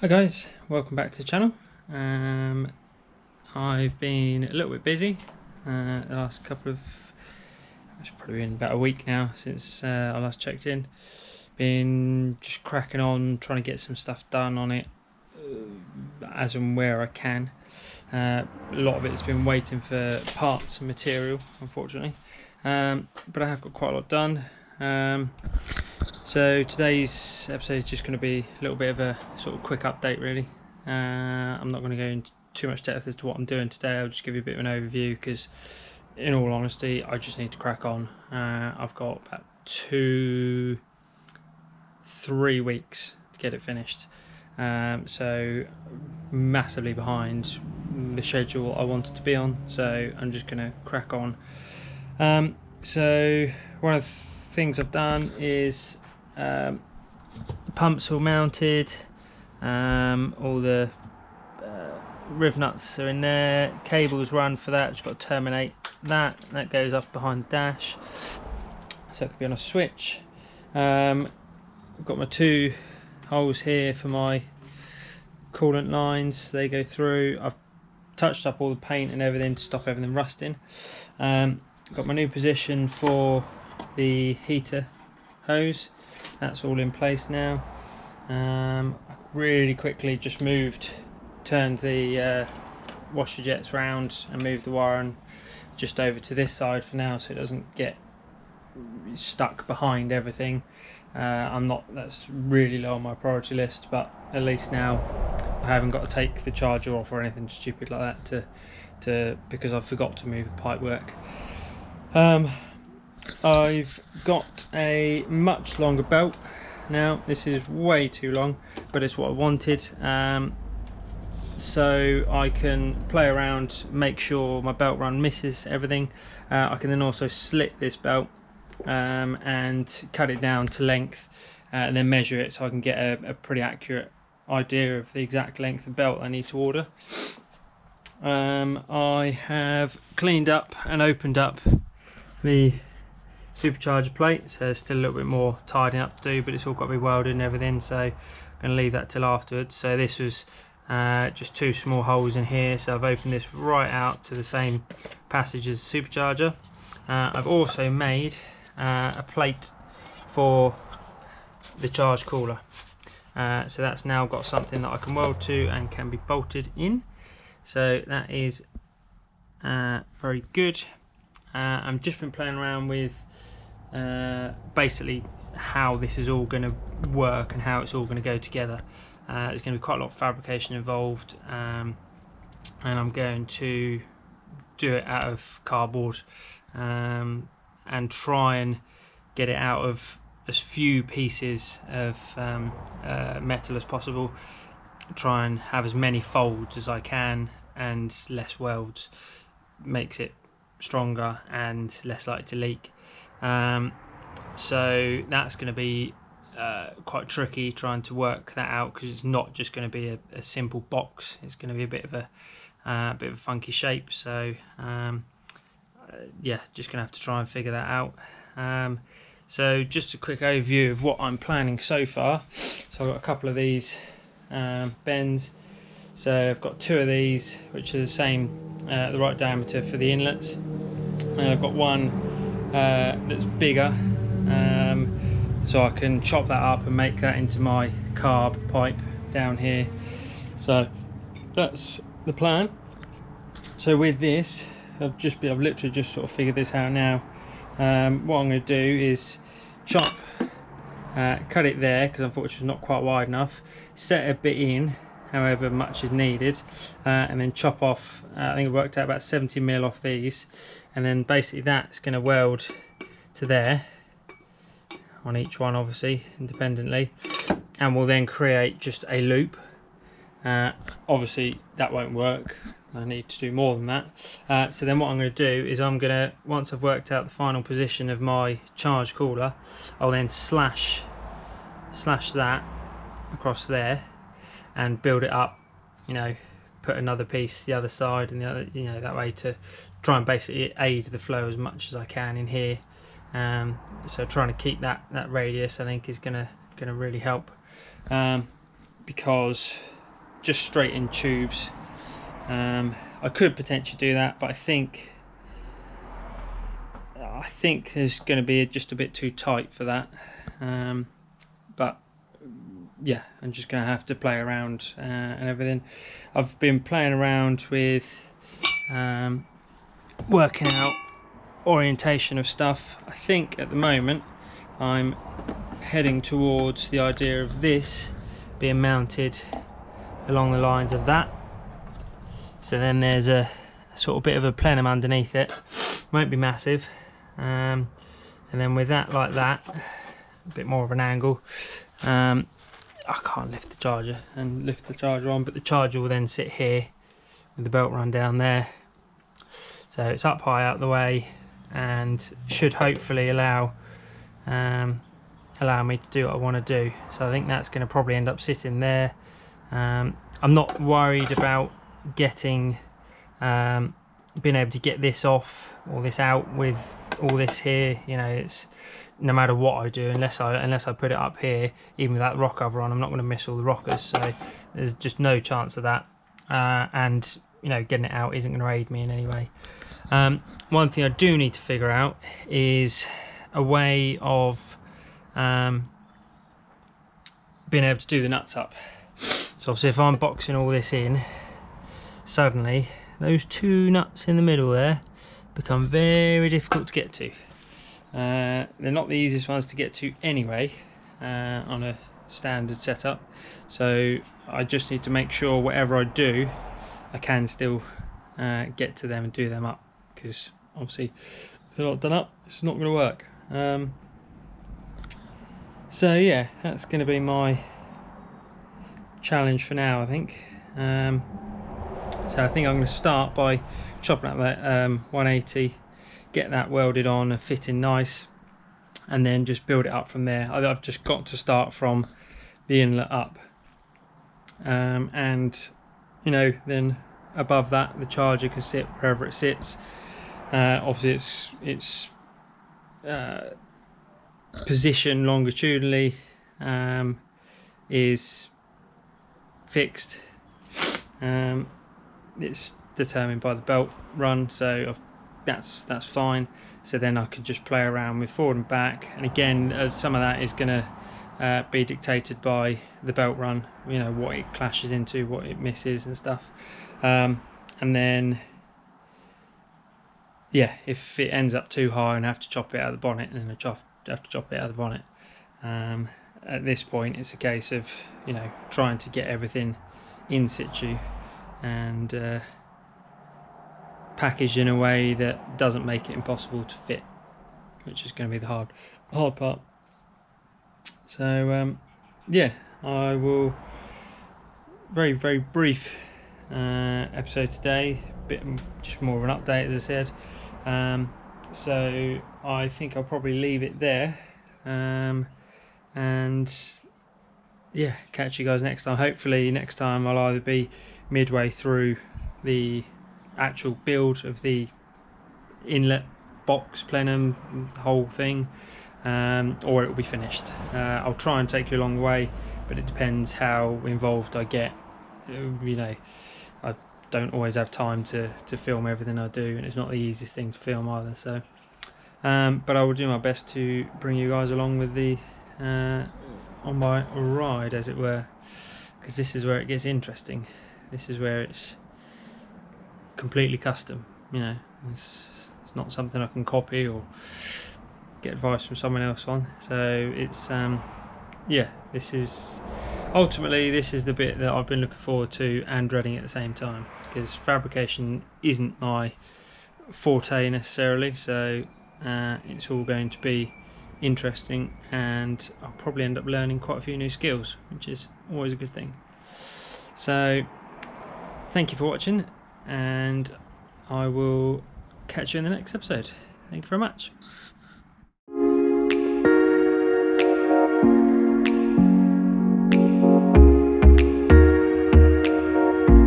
Hi guys, welcome back to the channel. I've been a little bit busy the last couple of, it's probably been about a week now since I last checked in. Been just cracking on, trying to get some stuff done on it as and where I can. A lot of it's been waiting for parts and material, unfortunately, but I have got quite a lot done. So today's episode is just going to be a little bit of a sort of quick update really. I'm not going to go into too much depth as to what I'm doing today. I'll just give you a bit of an overview because in all honesty I just need to crack on. I've got about 2-3 weeks to get it finished, so massively behind the schedule I wanted to be on, so I'm just going to crack on. So one of the things I've done is the pumps all mounted, all the riv nuts are in there, cables run for that, just got to terminate that goes up behind the dash so it could be on a switch. I've got my 2 holes here for my coolant lines, they go through. I've touched up all the paint and everything to stop everything rusting. Got my new position for the heater hose, that's all in place now. I really quickly just turned the washer jets round and moved the wiring just over to this side for now so it doesn't get stuck behind everything. That's really low on my priority list, but at least now I haven't got to take the charger off or anything stupid like that because I forgot to move the pipe work. I've got a much longer belt now. This is way too long, but it's what I wanted, so I can play around, make sure my belt run misses everything. I can then also slit this belt and cut it down to length and then measure it so I can get a pretty accurate idea of the exact length of belt I need to order. I have cleaned up and opened up the Supercharged plate, so there's still a little bit more tidying up to do, but it's all got to be welded and everything, so I'm going to leave that till afterwards. So this was just 2 small holes in here, so I've opened this right out to the same passage as the supercharger. I've also made a plate for the charge cooler, so that's now got something that I can weld to and can be bolted in, so that is very good. I've just been playing around with basically how this is all going to work and how it's all going to go together. There's going to be quite a lot of fabrication involved, and I'm going to do it out of cardboard and try and get it out of as few pieces of metal as possible. Try and have as many folds as I can and less welds. Makes it stronger and less likely to leak. So that's going to be quite tricky trying to work that out, because it's not just going to be a simple box. It's going to be a bit of a funky shape. So yeah, just gonna have to try and figure that out. So just a quick overview of what I'm planning so far. So I've got a couple of these bends. So I've got 2 of these which are the same, the right diameter for the inlets, and I've got one that's bigger, so I can chop that up and make that into my carb pipe down here. So that's the plan. So with this, I've literally just sort of figured this out now. What I'm going to do is cut it there, because unfortunately it's not quite wide enough, set a bit in however much is needed, and then chop off, I think it worked out about 70mm off these, and then basically that's going to weld to there on each one, obviously independently, and we'll then create just a loop. Obviously that won't work, I need to do more than that. So then what I'm going to do is once I've worked out the final position of my charge cooler, I'll then slash that across there and build it up, put another piece the other side and the other, that way, to try and basically aid the flow as much as I can in here. So trying to keep that radius, I think, is gonna really help, because just straight in tubes. I could potentially do that, but I think there's going to be just a bit too tight for that. But yeah, I'm just going to have to play around and everything. I've been playing around with working out orientation of stuff. I think at the moment I'm heading towards the idea of this being mounted along the lines of that. So then there's a sort of bit of a plenum underneath it. Won't be massive. And then with that like that, a bit more of an angle. I can't lift the charger and lift the charger on, but the charger will then sit here with the belt run down there. So it's up high out the way and should hopefully allow me to do what I want to do. So I think that's going to probably end up sitting there. I'm not worried about getting being able to get this off or this out with all this here. You know, it's no matter what I do, unless I put it up here, even with that rock cover on, I'm not going to miss all the rockers. So there's just no chance of that. And you know, getting it out isn't going to aid me in any way. One thing I do need to figure out is a way of being able to do the nuts up. So obviously if I'm boxing all this in, suddenly those two nuts in the middle there become very difficult to get to. They're not the easiest ones to get to anyway on a standard setup, so I just need to make sure whatever I do I can still get to them and do them up, because obviously if they're not done up it's not going to work. So yeah, that's going to be my challenge for now, I think. So I think I'm going to start by chopping up that 180, get that welded on and fitting nice, and then just build it up from there. I've just got to start from the inlet up, and you know, then above that the charger can sit wherever it sits. Obviously it's position longitudinally is fixed. It's determined by the belt run, so that's fine. So then I can just play around with forward and back, and again some of that is going to be dictated by the belt run, you know, what it clashes into, what it misses and stuff. And then yeah, if it ends up too high and I have to chop it out of the bonnet, then I have to chop it out of the bonnet. At this point it's a case of, you know, trying to get everything in situ and packaged in a way that doesn't make it impossible to fit, which is going to be the hard part. So yeah, I will, very brief episode today, bit just more of an update as I said. So I think I'll probably leave it there, and yeah, catch you guys next time. Hopefully next time I'll either be midway through the actual build of the inlet box, plenum, the whole thing, or it will be finished. I'll try and take you along the way, but it depends how involved I get. You know, I don't always have time to film everything I do, and it's not the easiest thing to film either. So but I will do my best to bring you guys along with the on my ride, as it were, because this is where it gets interesting. This is where it's completely custom, you know. It's not something I can copy or get advice from someone else on. So it's yeah, this is ultimately the bit that I've been looking forward to and dreading at the same time, because fabrication isn't my forte necessarily. So it's all going to be interesting, and I'll probably end up learning quite a few new skills, which is always a good thing. So thank you for watching, and I will catch you in the next episode. Thank you very much.